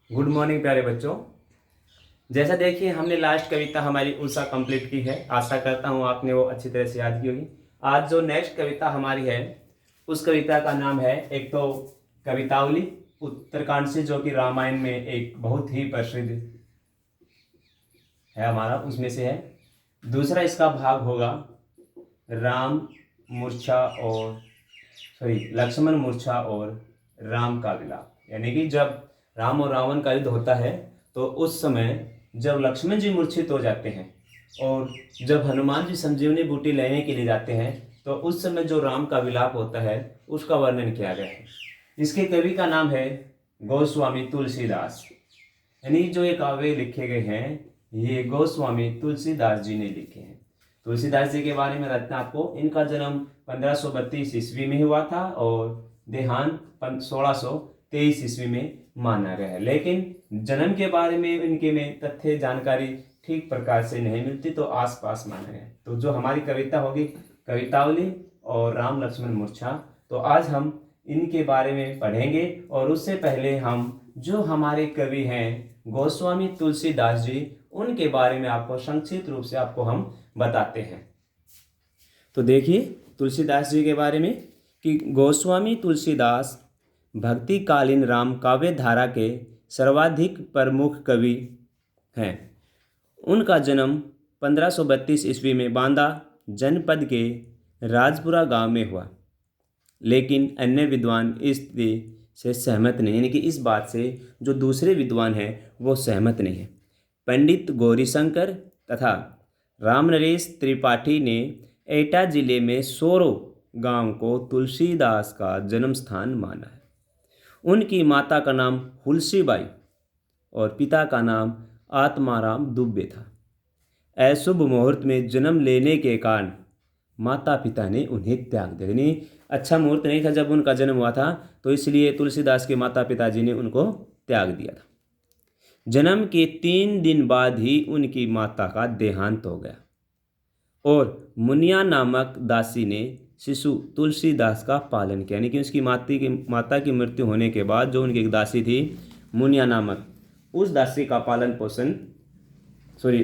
Good morning प्यारे बच्चों। जैसा देखिए हमने लास्ट कविता हमारी उषा कंप्लीट की है। आशा करता हूँ आपने वो अच्छी तरह से याद की होगी। आज जो नेक्स्ट कविता हमारी है उस कविता का नाम है, एक तो कवितावली उत्तरकांड से, जो कि रामायण में एक बहुत ही प्रसिद्ध है हमारा, उसमें से है। दूसरा इसका भाग होगा राम मूर्छा और लक्ष्मण मूर्छा और राम का विलाप। यानी कि जब राम और रावण का युद्ध होता है तो उस समय जब लक्ष्मण जी मूर्छित हो जाते हैं और जब हनुमान जी संजीवनी बूटी लेने के लिए जाते हैं तो उस समय जो राम का विलाप होता है उसका वर्णन किया गया है। इसके कवि का नाम है गोस्वामी तुलसीदास। यानी जो ये काव्य लिखे गए हैं ये गोस्वामी तुलसीदास जी ने लिखे हैं। तुलसीदास जी के बारे में रखना आपको, इनका जन्म 1532 ईस्वी में हुआ था और देहांत 1623 ईस्वी में माना गया है। लेकिन जन्म के बारे में इनके में तथ्य जानकारी ठीक प्रकार से नहीं मिलती, तो आसपास माना गया। तो जो हमारी कविता होगी कवितावली और राम लक्ष्मण मूर्छा, तो आज हम इनके बारे में पढ़ेंगे। और उससे पहले हम जो हमारे कवि हैं गोस्वामी तुलसीदास जी, उनके बारे में आपको संक्षिप्त रूप से आपको हम बताते हैं। तो देखिए तुलसीदास जी के बारे में कि गोस्वामी तुलसीदास भक्तिकालीन राम काव्य धारा के सर्वाधिक प्रमुख कवि हैं। उनका जन्म 1532 ईस्वी में बांदा जनपद के राजपुरा गांव में हुआ। लेकिन अन्य विद्वान इस से सहमत नहीं, यानी कि इस बात से जो दूसरे विद्वान हैं वो सहमत नहीं है। पंडित गौरीशंकर तथा रामनरेश त्रिपाठी ने एटा जिले में सोरो गांव को तुलसीदास का जन्म स्थान माना है। उनकी माता का नाम हुलसीबाई और पिता का नाम आत्माराम दुबे था। अशुभ मुहूर्त में जन्म लेने के कारण माता पिता ने उन्हें त्याग दिया। यानी अच्छा मुहूर्त नहीं था जब उनका जन्म हुआ था, तो इसलिए तुलसीदास के माता पिताजी ने उनको त्याग दिया था। जन्म के 3 दिन बाद ही उनकी माता का देहांत हो गया और मुनिया नामक दासी ने शिशु तुलसीदास का पालन किया। यानी कि उसकी माता की मृत्यु होने के बाद जो उनकी एक दासी थी मुनिया नामक, उस दासी का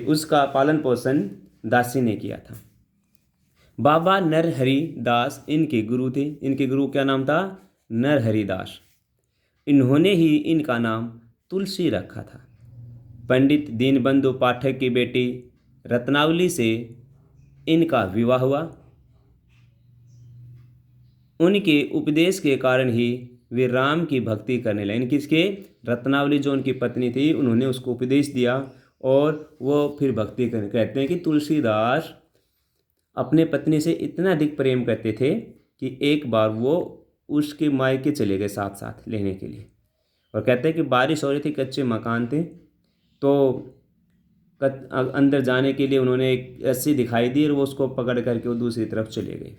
उसका पालन पोषण दासी ने किया था। बाबा नरहरि दास इनके गुरु थे। इनके गुरु क्या नाम था? नरहरि दास। इन्होंने ही इनका नाम तुलसी रखा था। पंडित दीनबंधु पाठक की बेटी रत्नावली से इनका विवाह हुआ। उनके उपदेश के कारण ही वे राम की भक्ति करने लगे। किसके? रत्नावली जो उनकी पत्नी थी, उन्होंने उसको उपदेश दिया और वो फिर भक्ति करने। कहते हैं कि तुलसीदास अपने पत्नी से इतना अधिक प्रेम करते थे कि एक बार वो उसके मायके चले गए साथ साथ लेने के लिए। और कहते हैं कि बारिश हो रही थी, कच्चे मकान थे, तो अंदर जाने के लिए उन्होंने एक रस्सी दिखाई दी और वो उसको पकड़ करके वो दूसरी तरफ चले गए।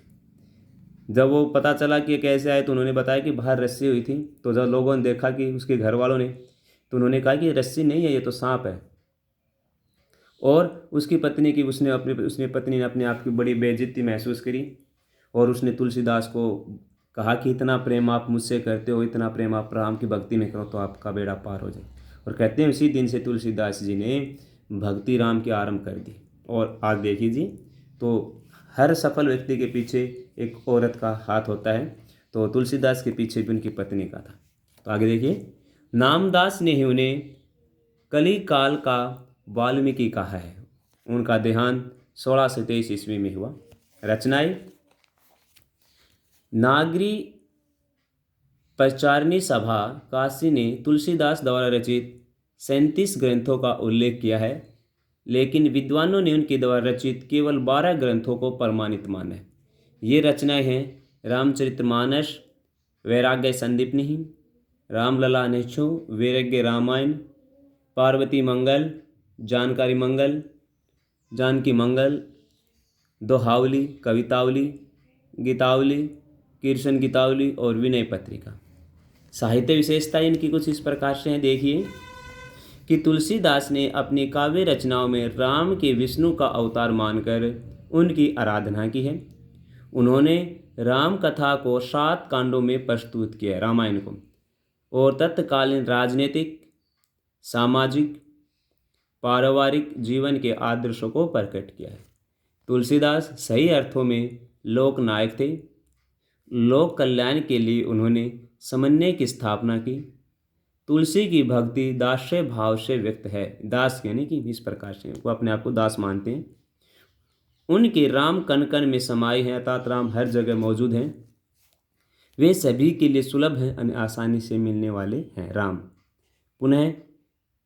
जब वो पता चला कि कैसे आए तो उन्होंने बताया कि बाहर रस्सी हुई थी। तो जब लोगों ने देखा कि उसके घर वालों ने, तो उन्होंने कहा कि रस्सी नहीं है, ये तो सांप है। और उसकी पत्नी की उसने पत्नी ने अपने आप की बड़ी बेइज्जती महसूस करी और उसने तुलसीदास को कहा कि इतना प्रेम आप मुझसे करते हो, इतना प्रेम आप राम की भक्ति में करो तो आपका बेड़ा पार हो जाए। और कहते हैं उसी दिन से तुलसीदास जी ने भक्ति राम की आरंभ कर दी। और आज देखिए जी, तो हर सफल व्यक्ति के पीछे एक औरत का हाथ होता है, तो तुलसीदास के पीछे भी उनकी पत्नी का था। तो आगे देखिए, नामदास ने ही उन्हें कली काल का वाल्मीकि कहा है। उनका देहांत 1623 ईस्वी में हुआ। रचनाएं: नागरी प्रचारणी सभा काशी ने तुलसीदास द्वारा रचित 37 ग्रंथों का उल्लेख किया है, लेकिन विद्वानों ने उनके द्वारा रचित केवल 12 ग्रंथों को प्रमाणित माना है। ये रचनाएं हैं रामचरितमानस, वैराग्य संदीपनि, रामलला नेछु, वैराग्य रामायण, पार्वती मंगल, जानकारी मंगल, जानकी मंगल, दोहावली, कवितावली, गीतावली, कीर्तन गीतावली और विनय पत्रिका। साहित्य विशेषता इनकी कुछ इस प्रकार से हैं। देखिए कि तुलसीदास ने अपनी काव्य रचनाओं में राम के विष्णु का अवतार मानकर उनकी आराधना की है। उन्होंने राम कथा को 7 कांडों में प्रस्तुत किया, रामायण को, और तत्कालीन राजनीतिक, सामाजिक पारिवारिक जीवन के आदर्शों को प्रकट किया है। तुलसीदास सही अर्थों में लोक नायक थे। लोक कल्याण के लिए उन्होंने समन्वय की स्थापना की। तुलसी की भक्ति दास्य भाव से व्यक्त है। दास यानी कि इस प्रकार से वो अपने आप को दास मानते हैं। उनके राम कण कण में समाये हैं, अर्थात राम हर जगह मौजूद हैं। वे सभी के लिए सुलभ हैं और आसानी से मिलने वाले हैं राम। पुनः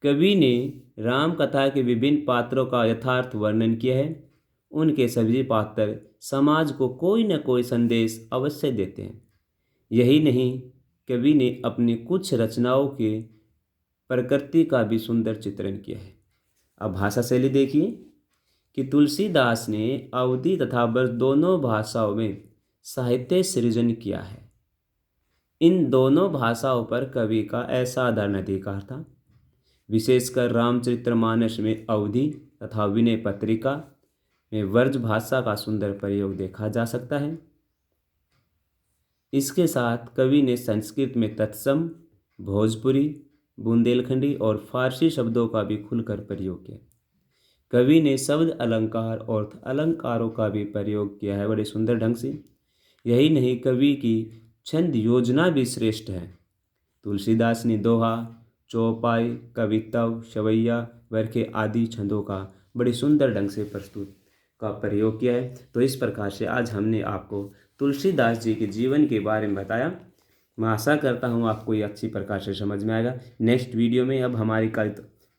कवि ने राम कथा के विभिन्न पात्रों का यथार्थ वर्णन किया है। उनके सभी पात्र समाज को कोई न कोई संदेश अवश्य देते हैं। यही नहीं, कवि ने अपनी कुछ रचनाओं के प्रकृति का भी सुंदर चित्रण किया है। अब भाषा शैली देखिए कि तुलसीदास ने अवधी तथा ब्रज दोनों भाषाओं में साहित्य सृजन किया है। इन दोनों भाषाओं पर कवि का असाधारण अधिकार था। विशेषकर रामचरितमानस में अवधी तथा विनय पत्रिका में ब्रज भाषा का सुंदर प्रयोग देखा जा सकता है। इसके साथ कवि ने संस्कृत में तत्सम, भोजपुरी, बुंदेलखंडी और फारसी शब्दों का भी खुलकर प्रयोग किया। कवि ने शब्द अलंकार और अलंकारों का भी प्रयोग किया है बड़े सुंदर ढंग से। यही नहीं, कवि की छंद योजना भी श्रेष्ठ है। तुलसीदास ने दोहा, चौपाई, कवित्व, शवैया, वर्खे आदि छंदों का बड़े सुंदर ढंग से प्रस्तुत का प्रयोग किया है। तो इस प्रकार से आज हमने आपको तुलसीदास जी के जीवन के बारे में बताया। मैं आशा करता हूँ आपको ये अच्छी प्रकार से समझ में आएगा। नेक्स्ट वीडियो में अब हमारी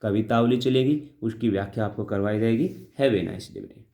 कवितावली चलेगी, उसकी व्याख्या आपको करवाई जाएगी। Have a nice day.